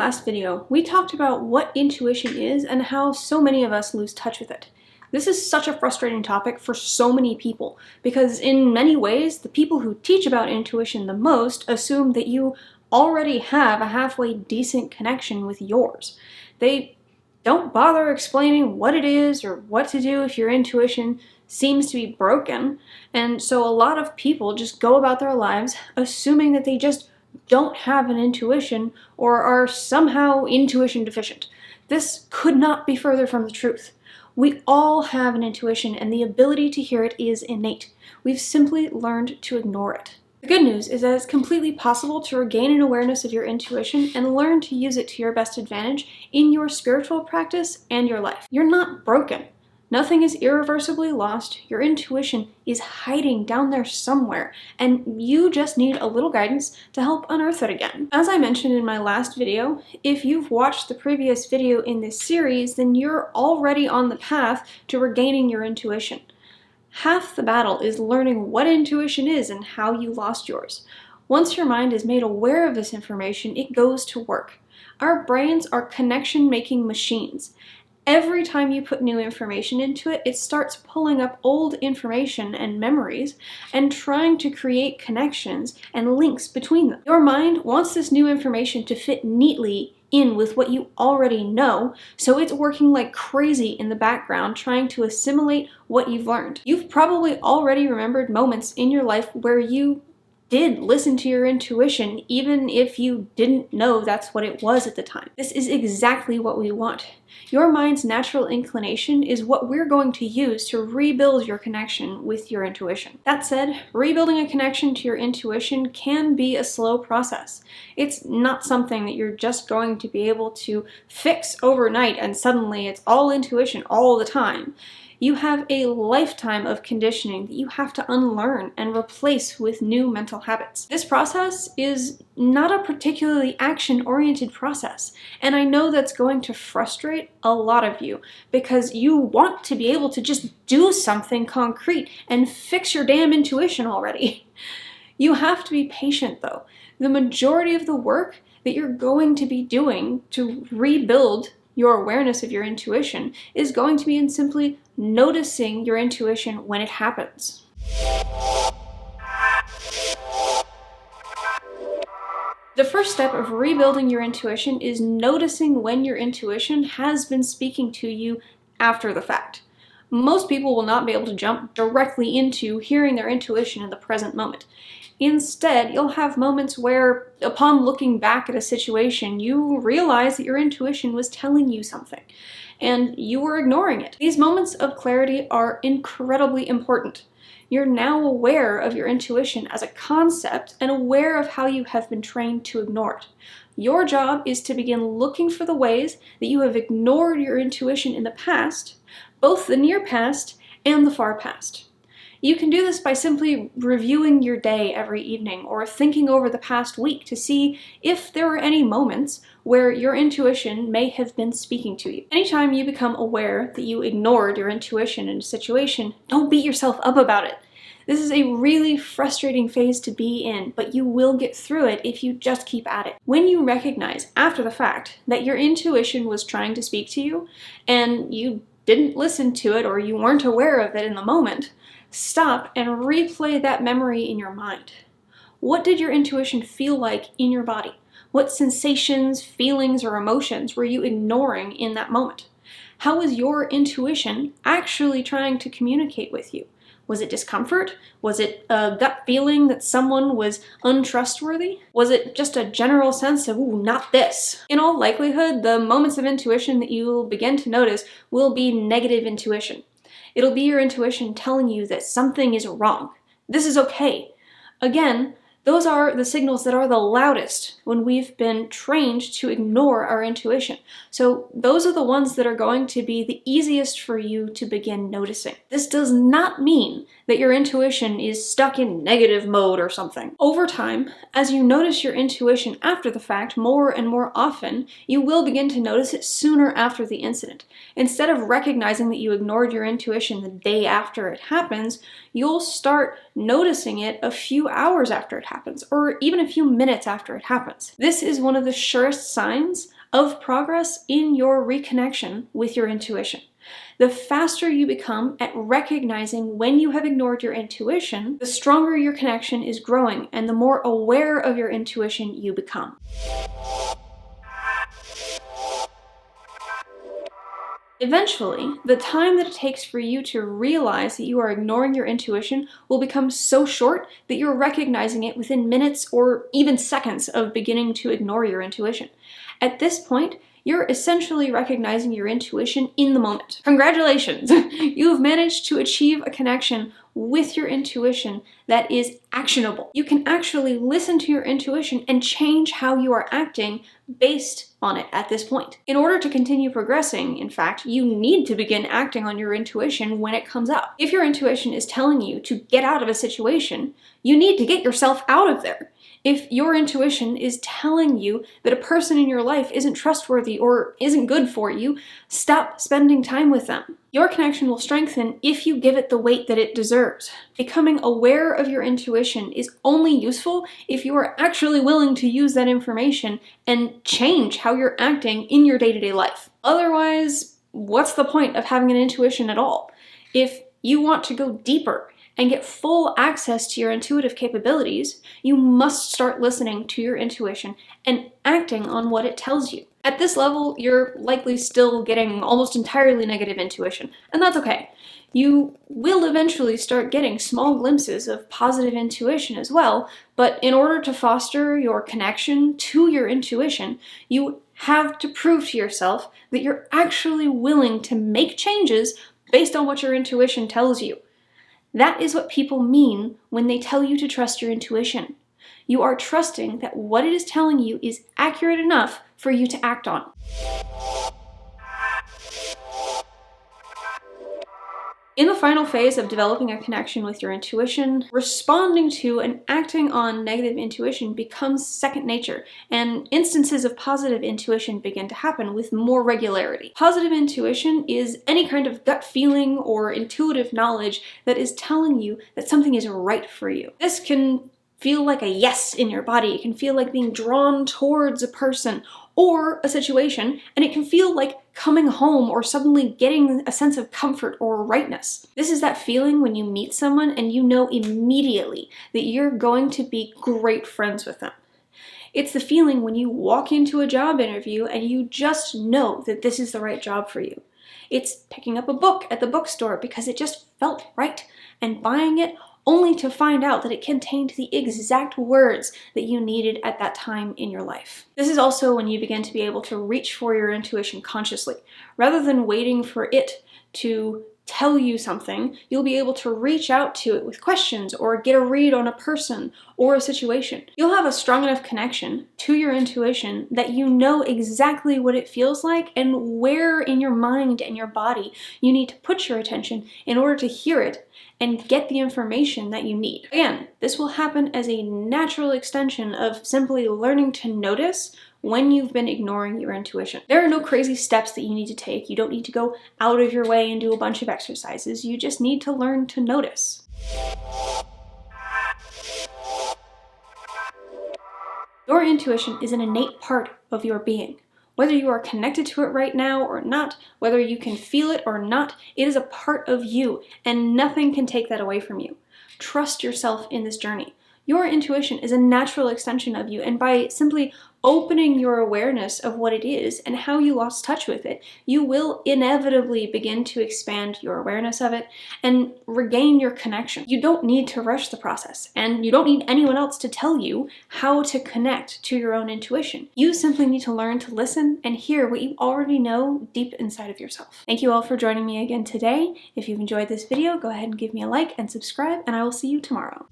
last video, we talked about what intuition is and how so many of us lose touch with it. This is such a frustrating topic for so many people because in many ways, the people who teach about intuition the most assume that you already have a halfway decent connection with yours. They don't bother explaining what it is or what to do if your intuition seems to be broken, and so a lot of people just go about their lives assuming that they just don't have an intuition or are somehow intuition deficient. This could not be further from the truth. We all have an intuition and the ability to hear it is innate. We've simply learned to ignore it. The good news is that it's completely possible to regain an awareness of your intuition and learn to use it to your best advantage in your spiritual practice and your life. You're not broken. Nothing is irreversibly lost. Your intuition is hiding down there somewhere, and you just need a little guidance to help unearth it again. As I mentioned in my last video, if you've watched the previous video in this series, then you're already on the path to regaining your intuition. Half the battle is learning what intuition is and how you lost yours. Once your mind is made aware of this information, it goes to work. Our brains are connection-making machines. Every time you put new information into it, it starts pulling up old information and memories and trying to create connections and links between them. Your mind wants this new information to fit neatly in with what you already know, so it's working like crazy in the background trying to assimilate what you've learned. You've probably already remembered moments in your life where you did listen to your intuition, even if you didn't know that's what it was at the time. This is exactly what we want. Your mind's natural inclination is what we're going to use to rebuild your connection with your intuition. That said, rebuilding a connection to your intuition can be a slow process. It's not something that you're just going to be able to fix overnight and suddenly it's all intuition all the time. You have a lifetime of conditioning that you have to unlearn and replace with new mental habits. This process is not a particularly action-oriented process, and I know that's going to frustrate a lot of you because you want to be able to just do something concrete and fix your damn intuition already. You have to be patient though. The majority of the work that you're going to be doing to rebuild your awareness of your intuition is going to be in simply noticing your intuition when it happens. The first step of rebuilding your intuition is noticing when your intuition has been speaking to you after the fact. Most people will not be able to jump directly into hearing their intuition in the present moment. Instead, you'll have moments where, upon looking back at a situation, you realize that your intuition was telling you something, and you were ignoring it. These moments of clarity are incredibly important. You're now aware of your intuition as a concept and aware of how you have been trained to ignore it. Your job is to begin looking for the ways that you have ignored your intuition in the past, both the near past and the far past. You can do this by simply reviewing your day every evening or thinking over the past week to see if there were any moments where your intuition may have been speaking to you. Anytime you become aware that you ignored your intuition in a situation, don't beat yourself up about it. This is a really frustrating phase to be in, but you will get through it if you just keep at it. When you recognize after the fact that your intuition was trying to speak to you and you didn't listen to it or you weren't aware of it in the moment, stop and replay that memory in your mind. What did your intuition feel like in your body? What sensations, feelings, or emotions were you ignoring in that moment? How was your intuition actually trying to communicate with you? Was it discomfort? Was it a gut feeling that someone was untrustworthy? Was it just a general sense of, ooh, not this? In all likelihood, the moments of intuition that you will begin to notice will be negative intuition. It'll be your intuition telling you that something is wrong. This is okay. Again, those are the signals that are the loudest when we've been trained to ignore our intuition. So those are the ones that are going to be the easiest for you to begin noticing. This does not mean that your intuition is stuck in negative mode or something. Over time, as you notice your intuition after the fact more and more often, you will begin to notice it sooner after the incident. Instead of recognizing that you ignored your intuition the day after it happens, you'll start noticing it a few hours after it happens, or even a few minutes after it happens. This is one of the surest signs of progress in your reconnection with your intuition. The faster you become at recognizing when you have ignored your intuition, the stronger your connection is growing and the more aware of your intuition you become. Eventually, the time that it takes for you to realize that you are ignoring your intuition will become so short that you're recognizing it within minutes or even seconds of beginning to ignore your intuition. At this point, you're essentially recognizing your intuition in the moment. Congratulations! You've managed to achieve a connection with your intuition that is actionable. You can actually listen to your intuition and change how you are acting based on it at this point. In order to continue progressing, in fact, you need to begin acting on your intuition when it comes up. If your intuition is telling you to get out of a situation, you need to get yourself out of there. If your intuition is telling you that a person in your life isn't trustworthy or isn't good for you, stop spending time with them. Your connection will strengthen if you give it the weight that it deserves. Becoming aware of your intuition is only useful if you are actually willing to use that information and change how you're acting in your day-to-day life. Otherwise, what's the point of having an intuition at all? If you want to go deeper and get full access to your intuitive capabilities, you must start listening to your intuition and acting on what it tells you. At this level, you're likely still getting almost entirely negative intuition, and that's okay. You will eventually start getting small glimpses of positive intuition as well, but in order to foster your connection to your intuition, you have to prove to yourself that you're actually willing to make changes based on what your intuition tells you. That is what people mean when they tell you to trust your intuition. You are trusting that what it is telling you is accurate enough for you to act on. In the final phase of developing a connection with your intuition, responding to and acting on negative intuition becomes second nature, and instances of positive intuition begin to happen with more regularity. Positive intuition is any kind of gut feeling or intuitive knowledge that is telling you that something is right for you. This can feel like a yes in your body. It can feel like being drawn towards a person or a situation, and it can feel like coming home or suddenly getting a sense of comfort or rightness. This is that feeling when you meet someone and you know immediately that you're going to be great friends with them. It's the feeling when you walk into a job interview and you just know that this is the right job for you. It's picking up a book at the bookstore because it just felt right, and buying it only to find out that it contained the exact words that you needed at that time in your life. This is also when you begin to be able to reach for your intuition consciously. Rather than waiting for it to tell you something, you'll be able to reach out to it with questions or get a read on a person or a situation. You'll have a strong enough connection to your intuition that you know exactly what it feels like and where in your mind and your body you need to put your attention in order to hear it and get the information that you need. Again, this will happen as a natural extension of simply learning to notice when you've been ignoring your intuition. There are no crazy steps that you need to take. You don't need to go out of your way and do a bunch of exercises. You just need to learn to notice. Your intuition is an innate part of your being. Whether you are connected to it right now or not, whether you can feel it or not, it is a part of you, and nothing can take that away from you. Trust yourself in this journey. Your intuition is a natural extension of you, and by simply opening your awareness of what it is and how you lost touch with it, you will inevitably begin to expand your awareness of it and regain your connection. You don't need to rush the process, and you don't need anyone else to tell you how to connect to your own intuition. You simply need to learn to listen and hear what you already know deep inside of yourself. Thank you all for joining me again today. If you've enjoyed this video, go ahead and give me a like and subscribe, and I will see you tomorrow.